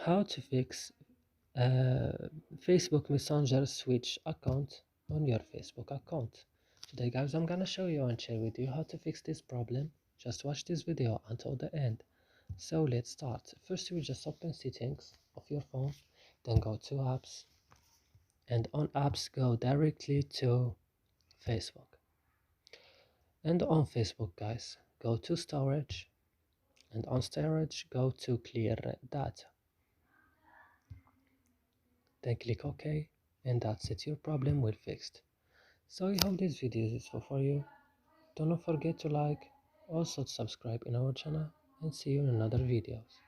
How to fix Facebook Messenger switch account on your Facebook account. Today guys, I'm gonna show you and share with you how to fix this problem. Just watch this video until the end. So let's start. First you just open settings of your phone, then go to apps, and on apps go directly to Facebook. And on Facebook guys, go to storage, and on storage go to clear data. Then click OK, and that's it, your problem will fixed. So I hope this video is useful for you. Do not forget to like, also to subscribe in our channel, and see you in another videos.